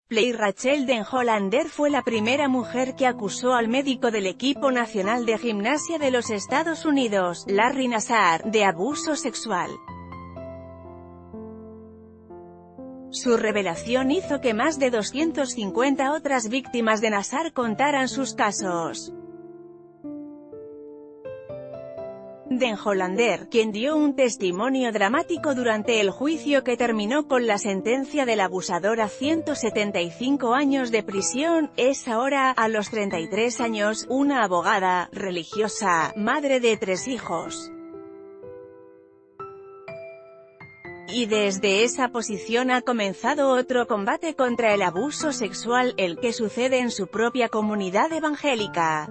Play Rachel Den Hollander fue la primera mujer que acusó al médico del equipo nacional de gimnasia de los Estados Unidos, Larry Nassar, de abuso sexual. Su revelación hizo que más de 250 otras víctimas de Nassar contaran sus casos. Den Hollander, quien dio un testimonio dramático durante el juicio que terminó con la sentencia del abusador a 175 años de prisión, es ahora, a los 33 años, una abogada, religiosa, madre de 3 hijos. Y desde esa posición ha comenzado otro combate contra el abuso sexual, el que sucede en su propia comunidad evangélica.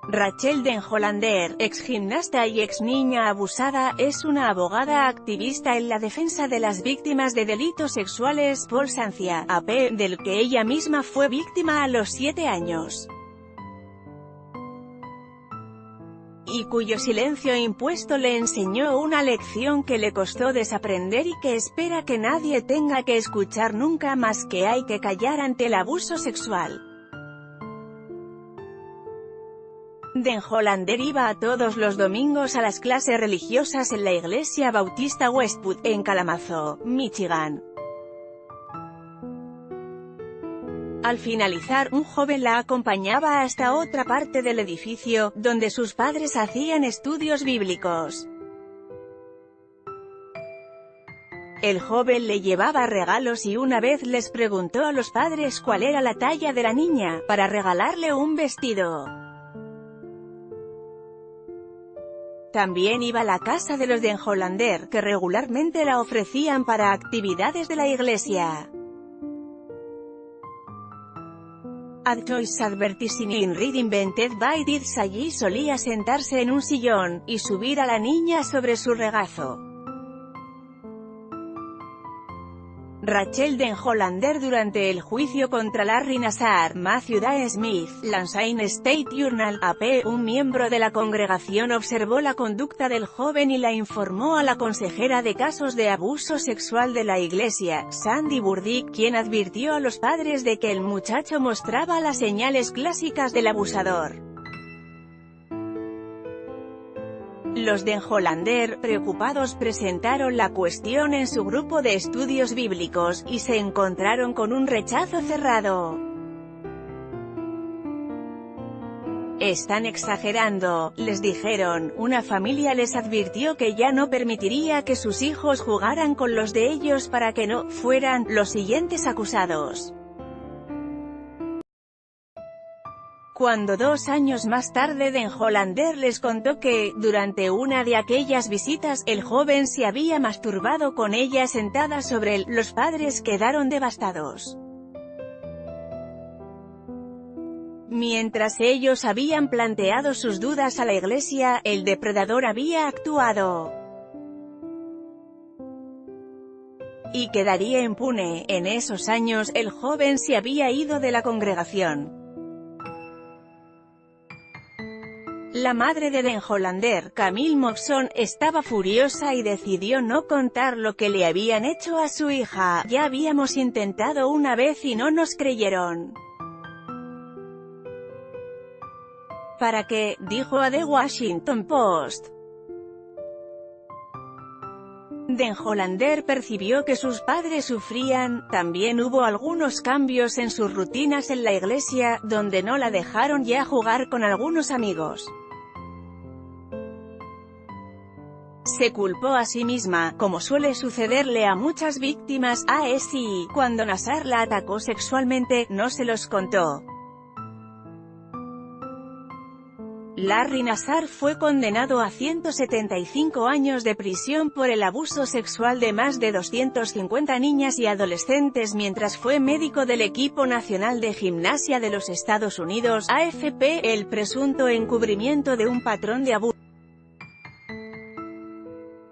Rachel Den Hollander, ex gimnasta y ex niña abusada, es una abogada activista en la defensa de las víctimas de delitos sexuales, Paul Sancia, AP, del que ella misma fue víctima a los 7 años. Y cuyo silencio impuesto le enseñó una lección que le costó desaprender y que espera que nadie tenga que escuchar nunca más: que hay que callar ante el abuso sexual. Den Hollander iba todos los domingos a las clases religiosas en la iglesia bautista Westwood, en Kalamazoo, Michigan. Al finalizar, un joven la acompañaba hasta otra parte del edificio, donde sus padres hacían estudios bíblicos. El joven le llevaba regalos y una vez les preguntó a los padres cuál era la talla de la niña, para regalarle un vestido. También iba a la casa de los Den Hollander, que regularmente la ofrecían para actividades de la iglesia. Ad Choice Advertising in Read Invented by Did allí solía sentarse en un sillón, y subir a la niña sobre su regazo. Rachel Den Hollander durante el juicio contra Larry Nassar, Matthew D. Smith, Lansing State Journal, AP, un miembro de la congregación observó la conducta del joven y la informó a la consejera de casos de abuso sexual de la iglesia, Sandy Burdick, quien advirtió a los padres de que el muchacho mostraba las señales clásicas del abusador. Los Den Hollander, preocupados, presentaron la cuestión en su grupo de estudios bíblicos, y se encontraron con un rechazo cerrado. «Están exagerando», les dijeron. Una familia les advirtió que ya no permitiría que sus hijos jugaran con los de ellos para que no fueran los siguientes acusados. Cuando 2 años más tarde Den Hollander les contó que, durante una de aquellas visitas, el joven se había masturbado con ella sentada sobre él, los padres quedaron devastados. Mientras ellos habían planteado sus dudas a la iglesia, el depredador había actuado. Y quedaría impune. En esos años, el joven se había ido de la congregación. La madre de Den Hollander, Camille Moxon, estaba furiosa y decidió no contar lo que le habían hecho a su hija. «Ya habíamos intentado una vez y no nos creyeron. ¿Para qué?», dijo a The Washington Post. Den Hollander percibió que sus padres sufrían. También hubo algunos cambios en sus rutinas en la iglesia, donde no la dejaron ya jugar con algunos amigos. Se culpó a sí misma, como suele sucederle a muchas víctimas. Sí, cuando Nassar la atacó sexualmente, no se los contó. Larry Nassar fue condenado a 175 años de prisión por el abuso sexual de más de 250 niñas y adolescentes mientras fue médico del equipo nacional de gimnasia de los Estados Unidos, AFP, el presunto encubrimiento de un patrón de abuso.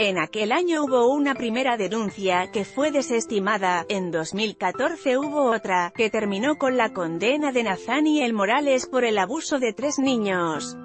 En aquel año hubo una primera denuncia, que fue desestimada. En 2014 hubo otra, que terminó con la condena de Nathaniel Morales por el abuso de 3 niños.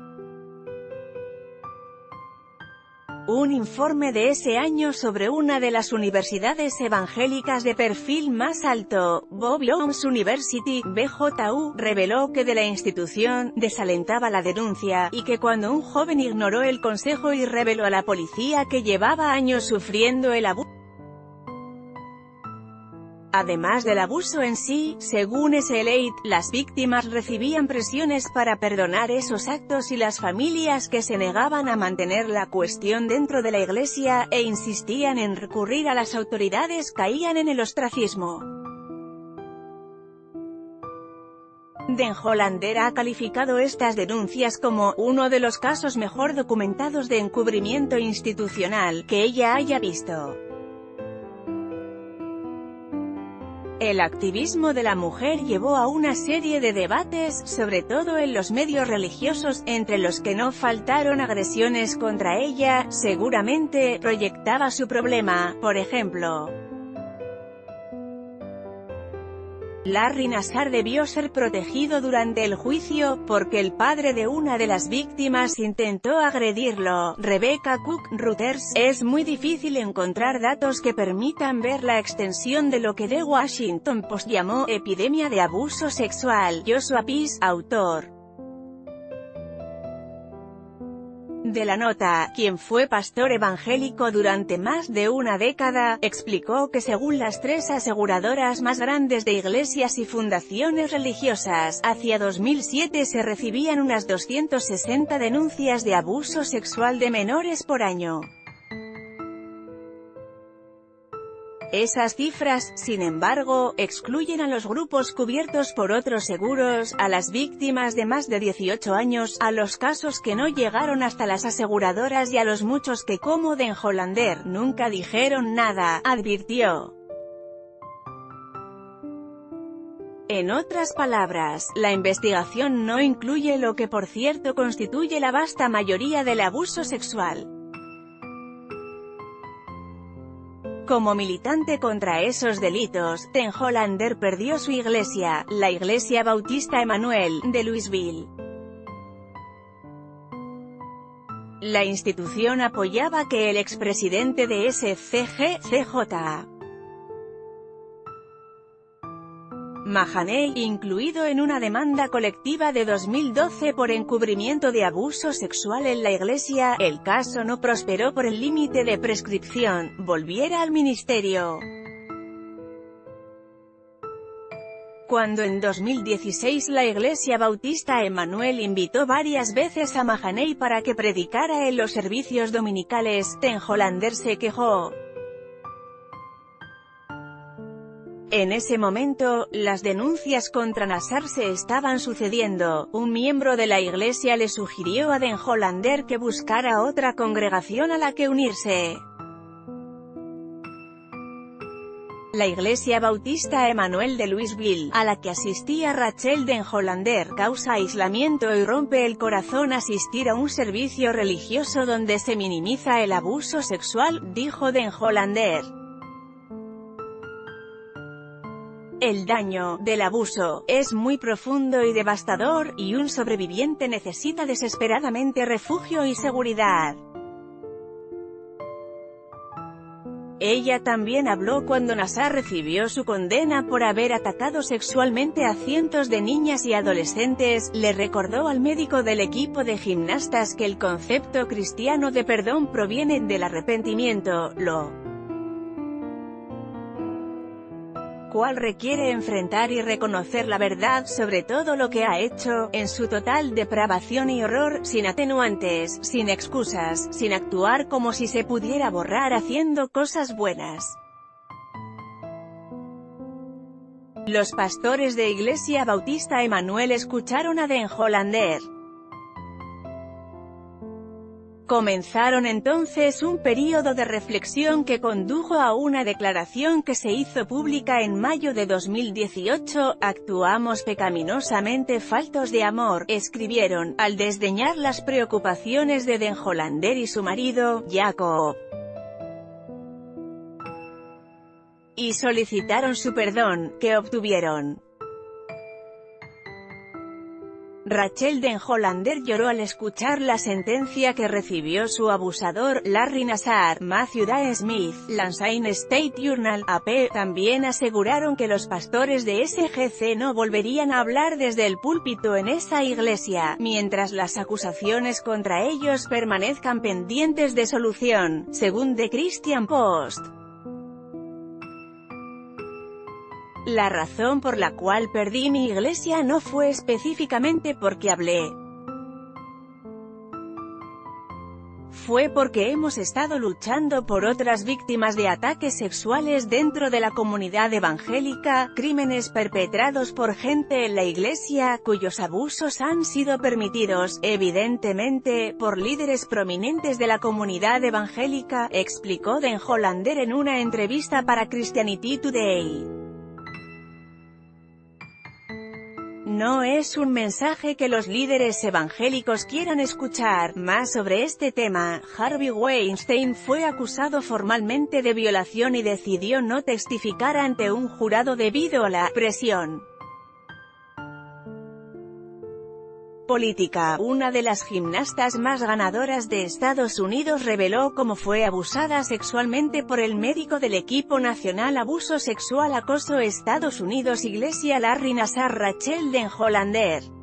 Un informe de ese año sobre una de las universidades evangélicas de perfil más alto, Bowdoin University, BJU, reveló que de la institución desalentaba la denuncia, y que cuando un joven ignoró el consejo y reveló a la policía que llevaba años sufriendo el abuso. Además del abuso en sí, según Slate, las víctimas recibían presiones para perdonar esos actos y las familias que se negaban a mantener la cuestión dentro de la iglesia, e insistían en recurrir a las autoridades caían en el ostracismo. Den Hollander ha calificado estas denuncias como uno de los casos mejor documentados de encubrimiento institucional que ella haya visto. El activismo de la mujer llevó a una serie de debates, sobre todo en los medios religiosos, entre los que no faltaron agresiones contra ella. Seguramente proyectaba su problema, por ejemplo. Larry Nassar debió ser protegido durante el juicio, porque el padre de una de las víctimas intentó agredirlo. Rebecca Cook, Reuters. Es muy difícil encontrar datos que permitan ver la extensión de lo que The Washington Post llamó epidemia de abuso sexual. Joshua Pease, autor de la nota, quien fue pastor evangélico durante más de una década, explicó que según las 3 aseguradoras más grandes de iglesias y fundaciones religiosas, hacia 2007 se recibían unas 260 denuncias de abuso sexual de menores por año. Esas cifras, sin embargo, excluyen a los grupos cubiertos por otros seguros, a las víctimas de más de 18 años, a los casos que no llegaron hasta las aseguradoras y a los muchos que, como Den Hollander, nunca dijeron nada, advirtió. En otras palabras, la investigación no incluye lo que por cierto constituye la vasta mayoría del abuso sexual. Como militante contra esos delitos, Den Hollander perdió su iglesia, la Iglesia Bautista Emmanuel, de Louisville. La institución apoyaba que el expresidente de SCG, CJ. Mahaney, incluido en una demanda colectiva de 2012 por encubrimiento de abuso sexual en la iglesia, el caso no prosperó por el límite de prescripción, volviera al ministerio. Cuando en 2016 la Iglesia Bautista Emmanuel invitó varias veces a Mahaney para que predicara en los servicios dominicales, Den Hollander se quejó. En ese momento, las denuncias contra Nassar se estaban sucediendo. Un miembro de la iglesia le sugirió a Den Hollander que buscara otra congregación a la que unirse. La Iglesia Bautista Emmanuel de Louisville, a la que asistía Rachel Den Hollander, causa aislamiento y rompe el corazón asistir a un servicio religioso donde se minimiza el abuso sexual, dijo Den Hollander. El daño del abuso es muy profundo y devastador, y un sobreviviente necesita desesperadamente refugio y seguridad. Ella también habló cuando Nassar recibió su condena por haber atacado sexualmente a cientos de niñas y adolescentes. Le recordó al médico del equipo de gimnastas que el concepto cristiano de perdón proviene del arrepentimiento, lo cual requiere enfrentar y reconocer la verdad sobre todo lo que ha hecho, en su total depravación y horror, sin atenuantes, sin excusas, sin actuar como si se pudiera borrar haciendo cosas buenas. Los pastores de Iglesia Bautista Emmanuel escucharon a Den Hollander. Comenzaron entonces un período de reflexión que condujo a una declaración que se hizo pública en mayo de 2018, actuamos pecaminosamente faltos de amor, escribieron, al desdeñar las preocupaciones de Den Hollander y su marido, Jacob. Y solicitaron su perdón, que obtuvieron. Rachel Den Hollander lloró al escuchar la sentencia que recibió su abusador, Larry Nassar. Matthew D. Smith, Lansing State Journal, AP, también aseguraron que los pastores de SGC no volverían a hablar desde el púlpito en esa iglesia, mientras las acusaciones contra ellos permanezcan pendientes de solución, según The Christian Post. La razón por la cual perdí mi iglesia no fue específicamente porque hablé. Fue porque hemos estado luchando por otras víctimas de ataques sexuales dentro de la comunidad evangélica, crímenes perpetrados por gente en la iglesia, cuyos abusos han sido permitidos, evidentemente, por líderes prominentes de la comunidad evangélica, explicó Den Hollander en una entrevista para Christianity Today. No es un mensaje que los líderes evangélicos quieran escuchar. Más sobre este tema, Harvey Weinstein fue acusado formalmente de violación y decidió no testificar ante un jurado debido a la presión política. Una de las gimnastas más ganadoras de Estados Unidos reveló cómo fue abusada sexualmente por el médico del equipo nacional Abuso Sexual Acoso Estados Unidos Iglesia Larry Nassar. Rachel Den Hollander